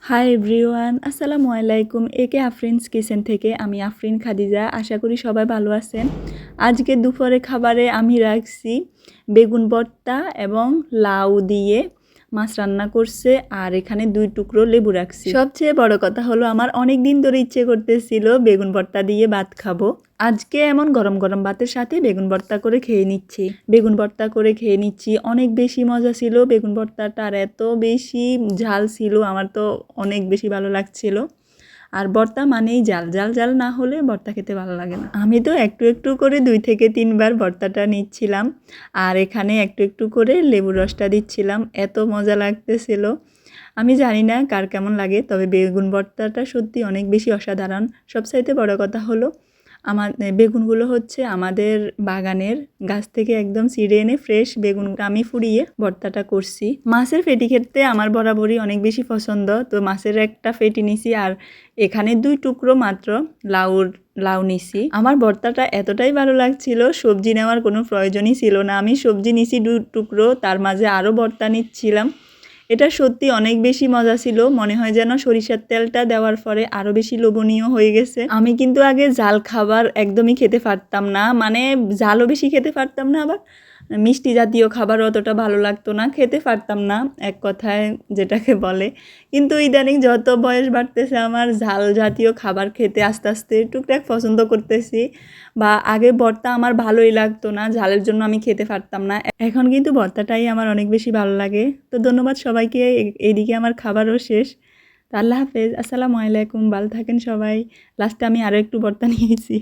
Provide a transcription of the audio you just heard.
Hi everyone, আসসালামু আলাইকুম। একে আফরিনস কিচেন থেকে আমি আফরিন খাদিজা। আশা করি সবাই ভালো আছেন। আজকে দুপুরে খাবারে আমি রাখছি বেগুন ভর্তা এবং লাউ দিয়ে মাছ রান্না করছে, আর এখানে 2 টুকরো লেবু রাখছি। সবচেয়ে বড় কথা হলো আমার অনেক দিন ধরে ইচ্ছে করতেছিল বেগুন ভর্তা দিয়ে ভাত খাবো। আজকে এমন গরম গরম ভাতের সাথে বেগুন ভর্তা করে খেয়ে নিচ্ছি। অনেক বেশি মজা ছিল বেগুন ভর্তাটা, আর এত বেশি ঝাল ছিল, আমার তো অনেক বেশি ভালো লাগছিল। আর ভর্তা মানেই ঝাল, ঝাল ঝাল না হলে ভর্তা খেতে ভালো লাগে না। আমি তো একটু একটু করে 2 থেকে 3 বার ভর্তাটা নিচ্ছিলাম, আর এখানে একটু একটু করে লেবুর রসটা দিচ্ছিলাম। এত মজা লাগতেছিল। আমি জানি না কার কেমন লাগে, তবে বেগুন ভর্তাটা সত্যি অনেক বেশি অসাধারণ। সবচাইতে বড় কথা হলো আমার বেগুনগুলো হচ্ছে আমাদের বাগানের গাছ থেকে একদম ছিঁড়ে এনে ফ্রেশ বেগুন আমি ফুরিয়ে ভর্তাটা করছি। মাছের ফেটি খেতে আমার বরাবরই অনেক বেশি পছন্দ, তো মাছের একটা ফেটি নিছি, আর এখানে 2 টুকরো মাত্র লাউ নিছি। আমার ভর্তাটা এতটাই ভালো লাগছিল, সবজি নেওয়ার কোনো প্রয়োজনই ছিল না। আমি সবজি নিছি 2 টুকরো, তার মাঝে আরও ভর্তা নিচ্ছিলাম। এটা সত্যি অনেক বেশি মজা ছিল। মনে হয় যেন সরিষার তেলটা দেওয়ার পরে আরও বেশি লোভনীয় হয়ে গেছে। আমি কিন্তু আগে ঝাল খাবার একদমই খেতে পারতাম না, মানে ঝালও বেশি খেতে পারতাম না, আবার মিষ্টি জাতীয় খাবার অতটা ভালো লাগতো না, খেতে পারতাম না এক কথায় যেটাকে বলে। কিন্তু ইদানিং যত বয়স বাড়তেছে আমার ঝাল জাতীয় খাবার খেতে আস্তে আস্তে টুকটাক পছন্দ করতেছি। বা আগে ভর্তা আমার ভালোই লাগতো না, ঝালের জন্য আমি খেতে পারতাম না। এখন কিন্তু ভর্তাটাই আমার অনেক বেশি ভালো লাগে। তো ধন্যবাদ সবাইকে। এইদিকে আমার খাবারও শেষ। তো আল্লাহ হাফেজ, আসসালামু আলাইকুম, ভালো থাকেন সবাই। লাস্টে আমি আরও একটু ভর্তা নিয়েছি।